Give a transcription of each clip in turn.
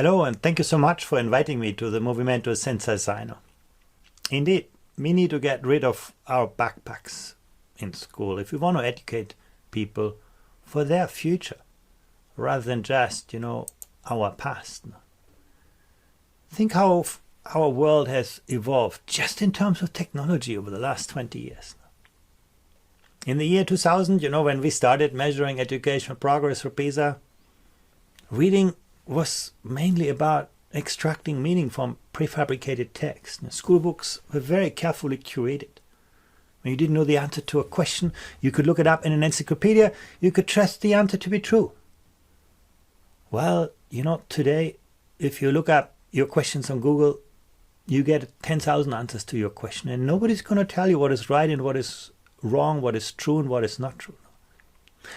Hello, and thank you so much for inviting me to the Movimento Senza, Zaino. Indeed, we need to get rid of our backpacks in school if we want to educate people for their future, rather than just, our past. Think how our world has evolved just in terms of technology over the last 20 years. In the year 2000, when we started measuring educational progress for PISA, reading was mainly about extracting meaning from prefabricated text. School books were very carefully curated. When you didn't know the answer to a question, you could look it up in an encyclopedia. You could trust the answer to be true. Well, today, if you look up your questions on Google, you get 10,000 answers to your question, and nobody's going to tell you what is right and what is wrong, what is true and what is not true.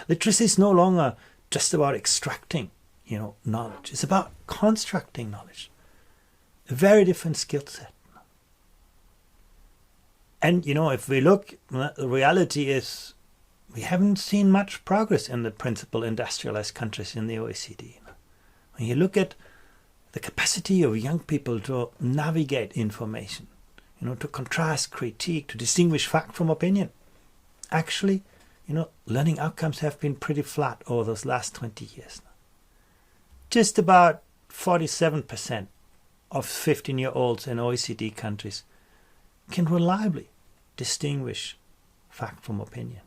Literacy is no longer just about extracting knowledge. It's about constructing knowledge. A very different skill set. And, if we look, the reality is we haven't seen much progress in the principal industrialized countries in the OECD. When you look at the capacity of young people to navigate information, to contrast, critique, to distinguish fact from opinion, actually, learning outcomes have been pretty flat over those last 20 years. Just about 47% of 15-year-olds in OECD countries can reliably distinguish fact from opinion.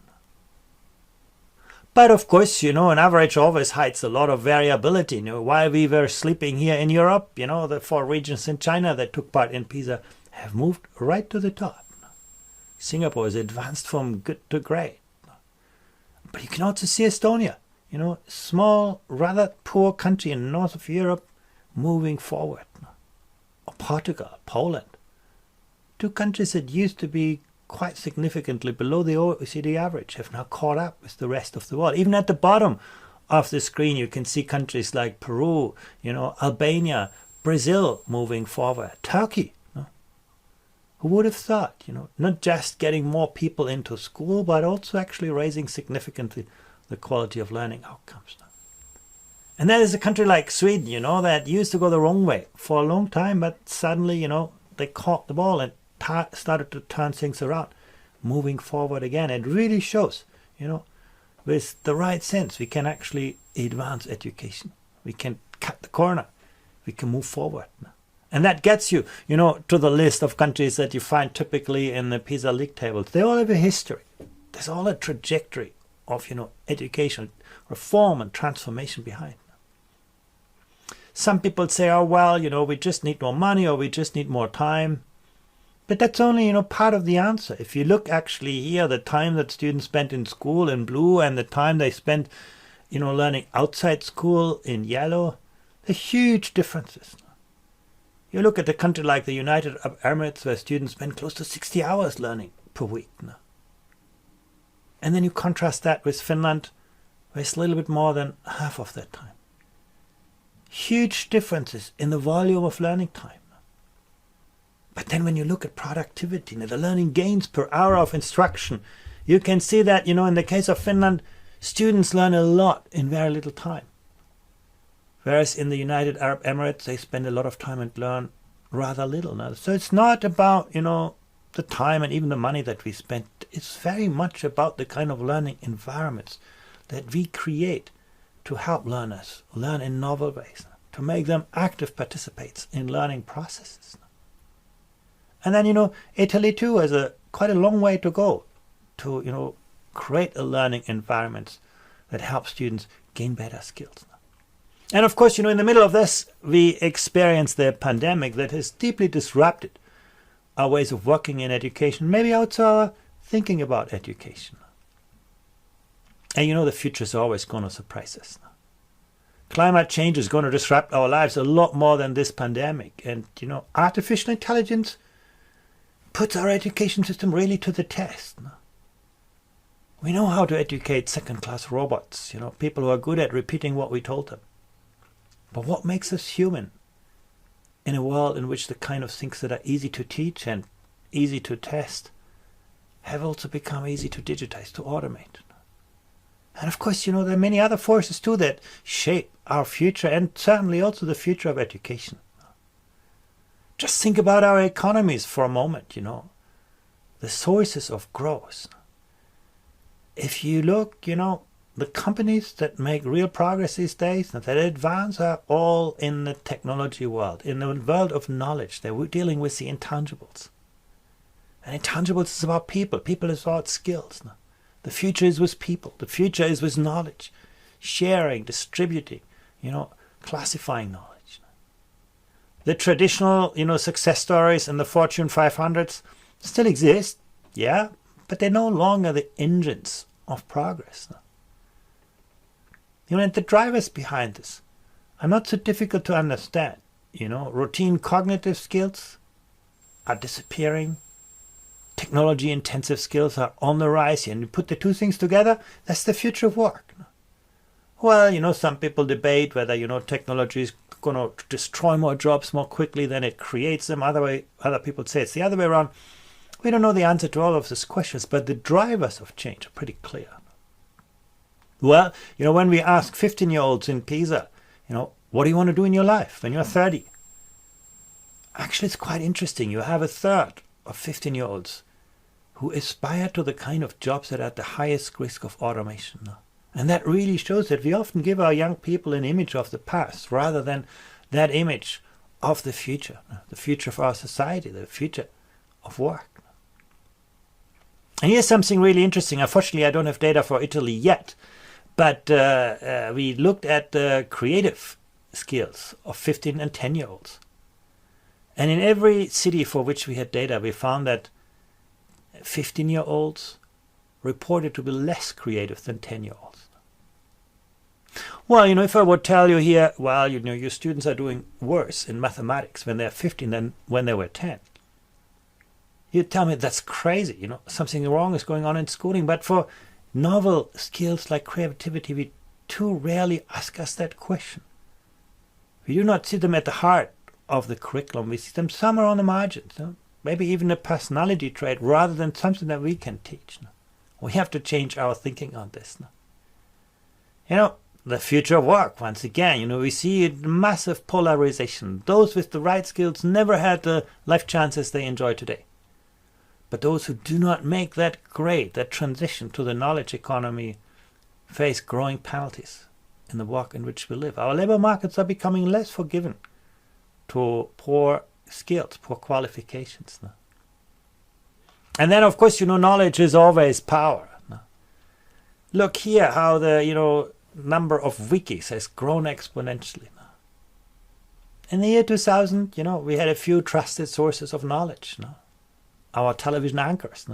But of course, an average always hides a lot of variability. While we were sleeping here in Europe, the 4 regions in China that took part in PISA have moved right to the top. Singapore is advanced from good to great. But you can also see Estonia, small, rather poor country in the north of Europe, moving forward. Or Portugal, Poland, 2 countries that used to be quite significantly below the OECD average have now caught up with the rest of the world. Even at the bottom of the screen, you can see countries like Peru, Albania, Brazil moving forward, Turkey. Who would have thought, not just getting more people into school, but also actually raising significantly the quality of learning outcomes. And that is a country like Sweden, that used to go the wrong way for a long time, but suddenly, they caught the ball and started to turn things around, moving forward again. It really shows, with the right sense, we can actually advance education. We can cut the corner. We can move forward. And that gets you, to the list of countries that you find typically in the PISA league tables. They all have a history. There's all a trajectory of, education, reform and transformation behind. Some people say, oh, well, we just need more money or we just need more time. But that's only, part of the answer. If you look actually here, the time that students spent in school in blue and the time they spent, learning outside school in yellow, there's huge differences. You look at a country like the United Arab Emirates, where students spend close to 60 hours learning per week. And then you contrast that with Finland, where it's a little bit more than half of that time. Huge differences in the volume of learning time. But then when you look at productivity, the learning gains per hour of instruction, you can see that, in the case of Finland, students learn a lot in very little time. Whereas in the United Arab Emirates, they spend a lot of time and learn rather little. Now. So it's not about, the time and even the money that we spend. It's very much about the kind of learning environments that we create to help learners learn in novel ways, to make them active participants in learning processes. And then, Italy too has quite a long way to go to, create a learning environment that helps students gain better skills. And of course, in the middle of this, we experience the pandemic that has deeply disrupted our ways of working in education, maybe also our thinking about education. And the future is always going to surprise us. Climate change is going to disrupt our lives a lot more than this pandemic. And, artificial intelligence puts our education system really to the test. We know how to educate second-class robots, people who are good at repeating what we told them. But what makes us human in a world in which the kind of things that are easy to teach and easy to test have also become easy to digitize, to automate? And of course, there are many other forces too that shape our future, and certainly also the future of education. Just think about our economies for a moment, the sources of growth. If you look, the companies that make real progress these days and that advance are all in the technology world, in the world of knowledge. They're dealing with the intangibles. And intangibles is about people. People is about skills. The future is with people. The future is with knowledge. Sharing, distributing, classifying knowledge. The traditional, success stories in the Fortune 500s still exist, yeah, but they're no longer the engines of progress. And the drivers behind this are not so difficult to understand. Routine cognitive skills are disappearing. Technology-intensive skills are on the rise. And you put the two things together, that's the future of work. Well, some people debate whether, technology is going to destroy more jobs more quickly than it creates them. Other people say it's the other way around. We don't know the answer to all of these questions, but the drivers of change are pretty clear. Well, when we ask 15-year-olds in Pisa, what do you want to do in your life when you're 30? Actually, it's quite interesting. You have a third of 15-year-olds who aspire to the kind of jobs that are at the highest risk of automation. And that really shows that we often give our young people an image of the past rather than that image of the future of our society, the future of work. And here's something really interesting. Unfortunately, I don't have data for Italy yet, but we looked at the creative skills of 15 and 10-year-olds. And in every city for which we had data, we found that 15-year-olds reported to be less creative than 10-year-olds. Well, if I would tell you here, well, your students are doing worse in mathematics when they're 15 than when they were 10. You'd tell me that's crazy, something wrong is going on in schooling. But for novel skills like creativity, we too rarely ask us that question. We do not see them at the heart of the curriculum. We see them somewhere on the margins, maybe even a personality trait rather than something that we can teach. We have to change our thinking on this. The future of work, once again, we see a massive polarization. Those with the right skills never had the life chances they enjoy today. But those who do not make that grade, that transition to the knowledge economy, face growing penalties in the work in which we live. Our labor markets are becoming less forgiving to poor skills, poor qualifications. And then, of course, knowledge is always power. Look here how the, number of wikis has grown exponentially. In the year 2000, we had a few trusted sources of knowledge. Our television anchors,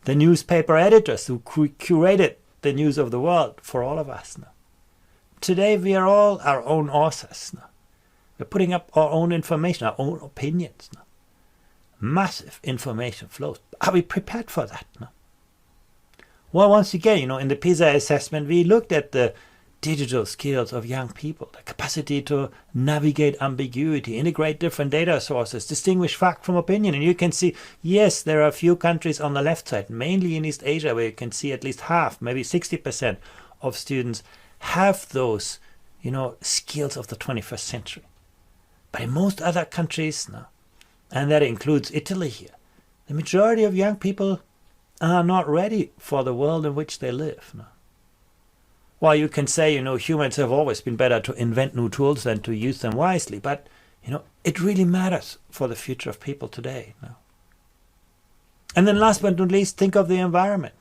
the newspaper editors who curated the news of the world for all of us. Today we are all our own authors. We're putting up our own information, our own opinions. Massive information flows. Are we prepared for that? Well, once again, in the PISA assessment, we looked at the digital skills of young people, the capacity to navigate ambiguity, integrate different data sources, distinguish fact from opinion. And you can see, yes, there are a few countries on the left side, mainly in East Asia, where you can see at least half, maybe 60% of students have those, skills of the 21st century. But in most other countries, and that includes Italy here, the majority of young people are not ready for the world in which they live. Well, you can say, humans have always been better to invent new tools than to use them wisely. But, it really matters for the future of people today. And then last but not least, think of the environment.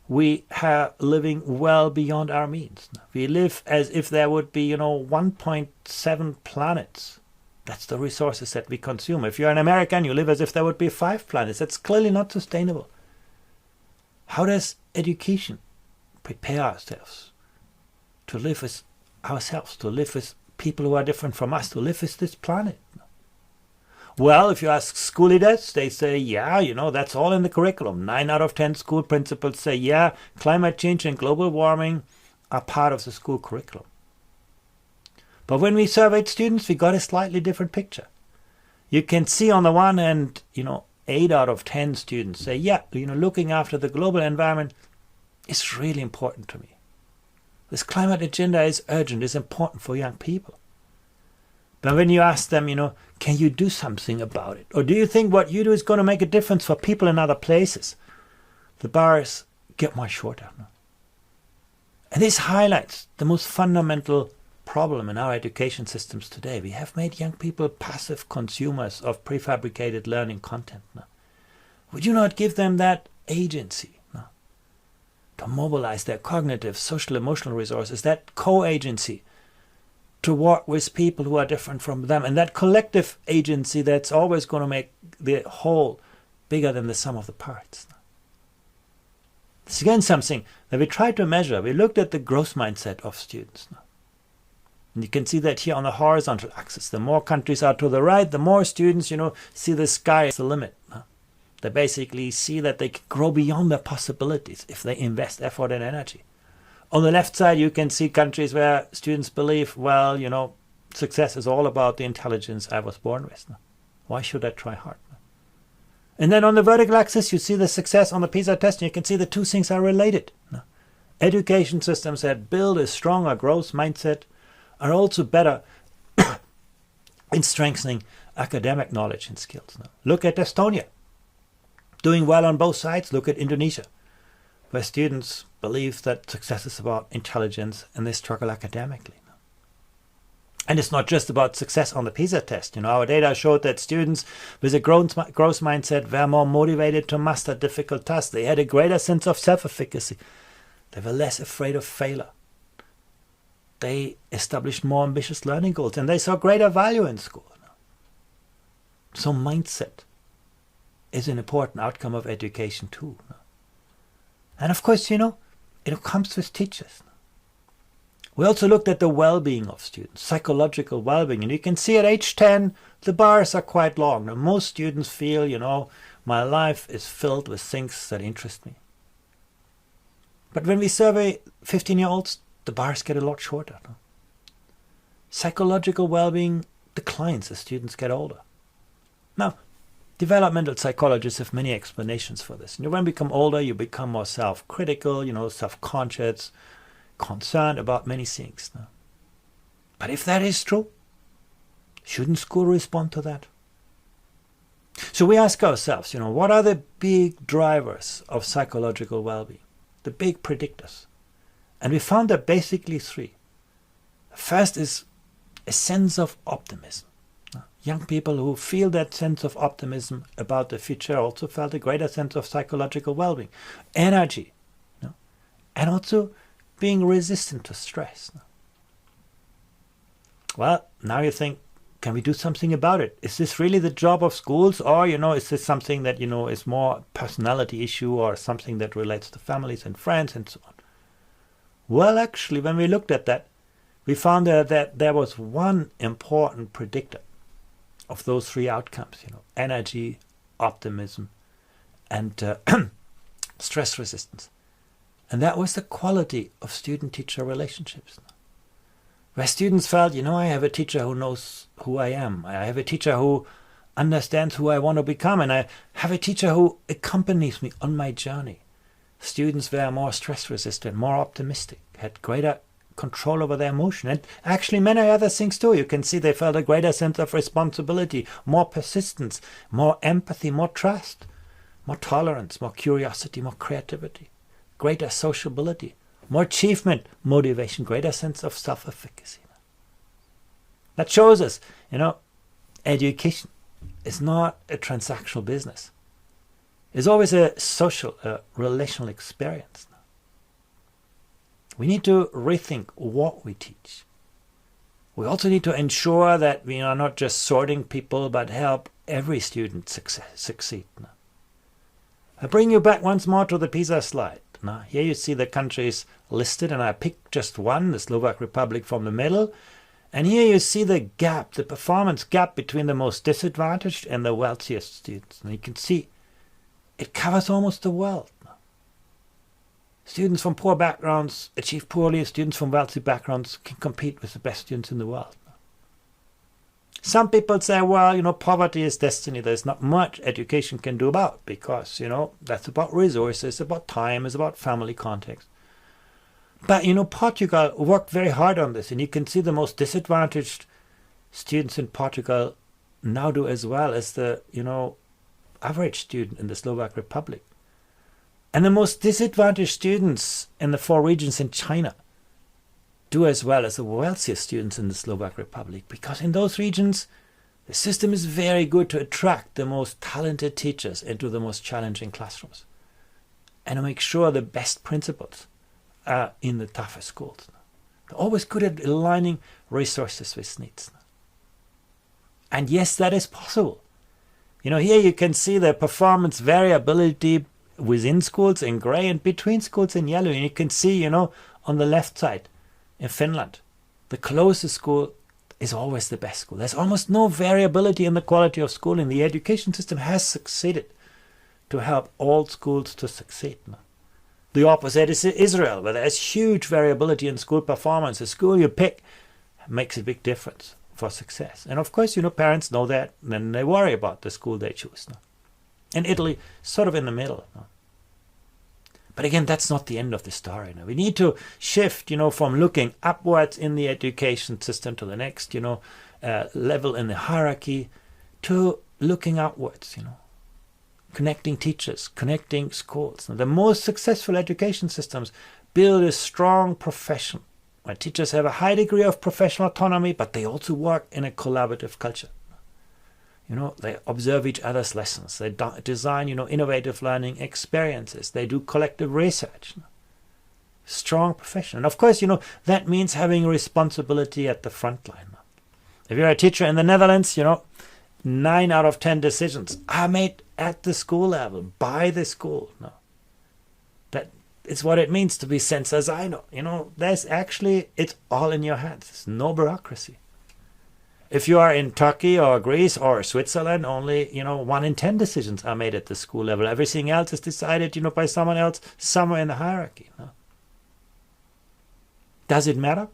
We are living well beyond our means. We live as if there would be, 1.7 planets. That's the resources that we consume. If you're an American, you live as if there would be 5 planets. That's clearly not sustainable. How does education prepare ourselves to live with ourselves, to live with people who are different from us, to live with this planet? Well, if you ask school leaders, they say, yeah, that's all in the curriculum. 9 out of 10 school principals say, yeah, climate change and global warming are part of the school curriculum. But when we surveyed students, we got a slightly different picture. You can see on the one hand, 8 out of 10 students say, yeah, looking after the global environment is really important to me. This climate agenda is urgent, is important for young people. But when you ask them, can you do something about it? Or do you think what you do is going to make a difference for people in other places? The bars get much shorter. No? And this highlights the most fundamental problem in our education systems today. We have made young people passive consumers of prefabricated learning content. No? Would you not give them that agency? No? To mobilize their cognitive, social, emotional resources, that co-agency, to work with people who are different from them, and that collective agency that's always going to make the whole bigger than the sum of the parts. It's again something that we tried to measure. We looked at the growth mindset of students. And you can see that here on the horizontal axis. The more countries are to the right, the more students, see the sky as the limit. They basically see that they can grow beyond their possibilities if they invest effort and energy. On the left side, you can see countries where students believe, well, success is all about the intelligence I was born with. Why should I try hard? And then on the vertical axis, you see the success on the PISA test, and you can see the two things are related. Education systems that build a stronger growth mindset are also better in strengthening academic knowledge and skills. Look at Estonia, doing well on both sides. Look at Indonesia, where students believe that success is about intelligence and they struggle academically. And it's not just about success on the PISA test. Our data showed that students with a growth mindset were more motivated to master difficult tasks. They had a greater sense of self-efficacy. They were less afraid of failure. They established more ambitious learning goals, and they saw greater value in school. So mindset is an important outcome of education too. And of course, it comes with teachers. We also looked at the well-being of students, psychological well-being. And you can see at age 10, the bars are quite long. Now, most students feel, my life is filled with things that interest me. But when we survey 15-year-olds, the bars get a lot shorter. No? Psychological well-being declines as students get older. Now, developmental psychologists have many explanations for this. When you become older, you become more self-critical, self-conscious, concerned about many things. No? But if that is true, shouldn't school respond to that? So we ask ourselves, what are the big drivers of psychological well-being? The big predictors. And we found that basically three. First is a sense of optimism. Young people who feel that sense of optimism about the future also felt a greater sense of psychological well-being. Energy. And also being resistant to stress. Well, now you think, can we do something about it? Is this really the job of schools? Or, is this something that, is more a personality issue or something that relates to families and friends and so on? Well, actually, when we looked at that, we found that there was one important predictor of those three outcomes, energy, optimism, and stress resistance. And that was the quality of student-teacher relationships. Where students felt, I have a teacher who knows who I am. I have a teacher who understands who I want to become. And I have a teacher who accompanies me on my journey. Students were more stress-resistant, more optimistic, had greater control over their emotion. And actually many other things too. You can see they felt a greater sense of responsibility, more persistence, more empathy, more trust, more tolerance, more curiosity, more creativity, greater sociability, more achievement, motivation, greater sense of self-efficacy. That shows us, education is not a transactional business. It's always a social, relational experience. We need to rethink what we teach. We also need to ensure that we are not just sorting people, but help every student succeed. I bring you back once more to the PISA slide. Now, here you see the countries listed, and I picked just one, the Slovak Republic from the middle. And here you see the gap, the performance gap between the most disadvantaged and the wealthiest students. And you can see it covers almost the world. Students from poor backgrounds achieve poorly. Students from wealthy backgrounds can compete with the best students in the world. Some people say, well, poverty is destiny. There's not much education can do about, because, that's about resources, about time, it's about family context. But, Portugal worked very hard on this, and you can see the most disadvantaged students in Portugal now do as well as the, average student in the Slovak Republic. And the most disadvantaged students in the 4 regions in China do as well as the wealthiest students in the Slovak Republic, because in those regions, the system is very good to attract the most talented teachers into the most challenging classrooms and to make sure the best principals are in the toughest schools. They're always good at aligning resources with needs. And yes, that is possible. Here you can see the performance variability within schools in gray and between schools in yellow. And you can see, on the left side, in Finland, the closest school is always the best school. There's almost no variability in the quality of schooling. The education system has succeeded to help all schools to succeed. The opposite is Israel, where there's huge variability in school performance. The school you pick makes a big difference for success. And of course, parents know that, and then they worry about the school they choose. In Italy, sort of in the middle. But again, that's not the end of the story. We need to shift, from looking upwards in the education system to the next, level in the hierarchy, to looking outwards, connecting teachers, connecting schools. Now, the most successful education systems build a strong profession, where teachers have a high degree of professional autonomy, but they also work in a collaborative culture. They observe each other's lessons. They design, innovative learning experiences. They do collective research. Strong profession. And of course, that means having responsibility at the front line. If you're a teacher in the Netherlands, 9 out of 10 decisions are made at the school level, by the school. That is what it means to be Senza, Zaino. It's all in your hands. There's no bureaucracy. If you are in Turkey or Greece or Switzerland, only, 1 in 10 decisions are made at the school level. Everything else is decided, by someone else somewhere in the hierarchy. Does it matter?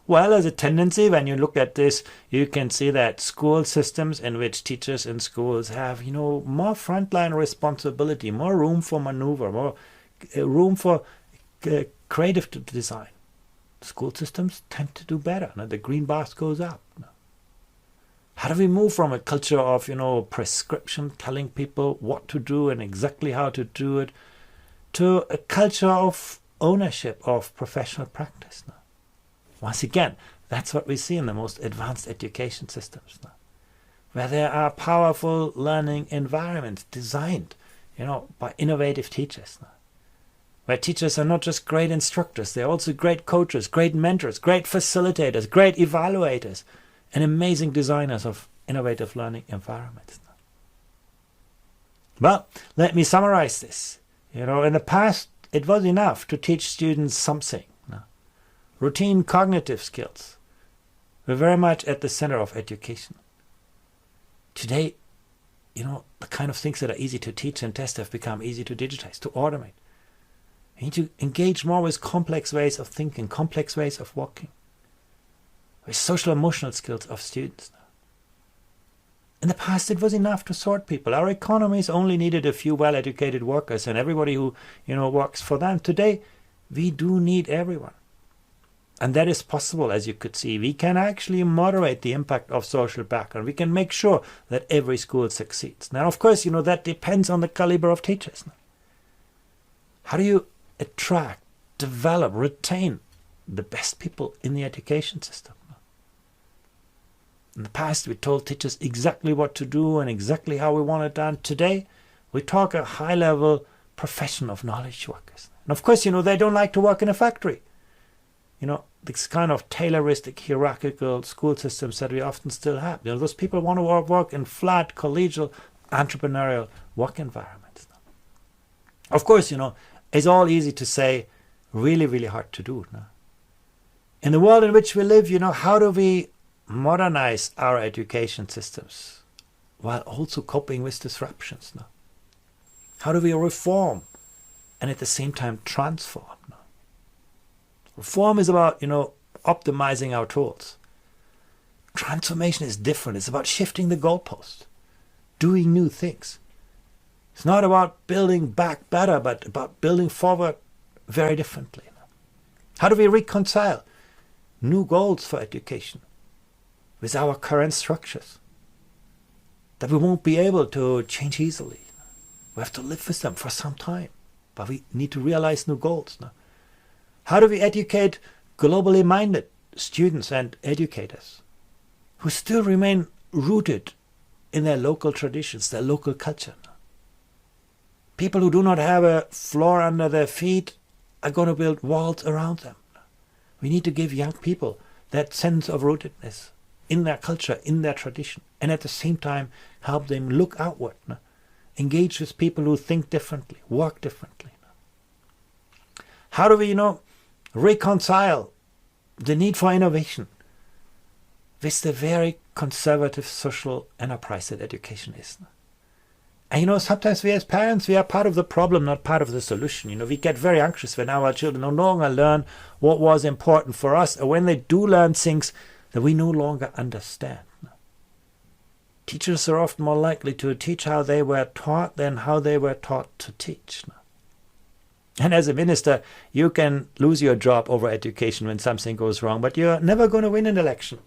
Well, as a tendency, when you look at this, you can see that school systems in which teachers in schools have, more frontline responsibility, more room for maneuver, more room for creative design. School systems tend to do better. The green bars goes up. How do we move from a culture of, prescription, telling people what to do and exactly how to do it, to a culture of ownership of professional practice? Once again, that's what we see in the most advanced education systems, where there are powerful learning environments designed, by innovative teachers. Where teachers are not just great instructors, they're also great coaches, great mentors, great facilitators, great evaluators, and amazing designers of innovative learning environments. Well, let me summarize this. In the past, it was enough to teach students something. Routine cognitive skills were very much at the center of education. Today, the kind of things that are easy to teach and test have become easy to digitize, to automate. You need to engage more with complex ways of thinking, complex ways of working, with social emotional skills of students. In the past, it was enough to sort people. Our economies only needed a few well-educated workers and everybody who, works for them. Today, we do need everyone. And that is possible, as you could see. We can actually moderate the impact of social background. We can make sure that every school succeeds. Now, of course, that depends on the caliber of teachers. How do you attract, develop, retain the best people in the education system? In the past, we told teachers exactly what to do and exactly how we want it done. Today, we talk a high-level profession of knowledge workers. And of course, they don't like to work in a factory. This kind of tayloristic, hierarchical school systems that we often still have. Those people want to work in flat, collegial, entrepreneurial work environments. Of course, it's all easy to say, really, really hard to do. In the world in which we live, how do we modernize our education systems while also coping with disruptions? How do we reform and at the same time transform? Reform is about, optimizing our tools. Transformation is different. It's about shifting the goalpost, doing new things. It's not about building back better, but about building forward very differently. How do we reconcile new goals for education with our current structures that we won't be able to change easily? We have to live with them for some time, but we need to realize new goals now. How do we educate globally minded students and educators who still remain rooted in their local traditions, their local culture? People who do not have a floor under their feet are going to build walls around them. We need to give young people that sense of rootedness in their culture, in their tradition, and at the same time help them look outward, engage with people who think differently, work differently. How do we, reconcile the need for innovation with the very conservative social enterprise that education is? And sometimes we as parents, we are part of the problem, not part of the solution. We get very anxious when our children no longer learn what was important for us, or when they do learn things that we no longer understand. Teachers are often more likely to teach how they were taught than how they were taught to teach. And as a minister, you can lose your job over education when something goes wrong, but you're never going to win an election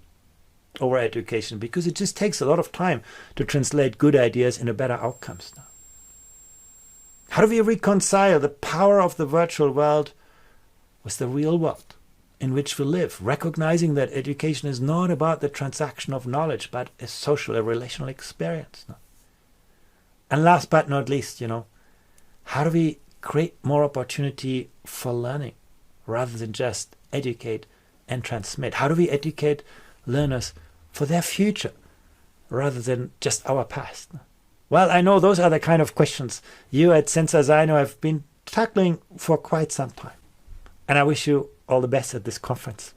over education, because it just takes a lot of time to translate good ideas into better outcomes. How do we reconcile the power of the virtual world with the real world in which we live, recognizing that education is not about the transaction of knowledge, but a social, a relational experience? And last but not least, how do we create more opportunity for learning rather than just educate and transmit? How do we educate learners for their future rather than just our past? Well, I know those are the kind of questions you at Senza Zaino have been tackling for quite some time. And I wish you all the best at this conference.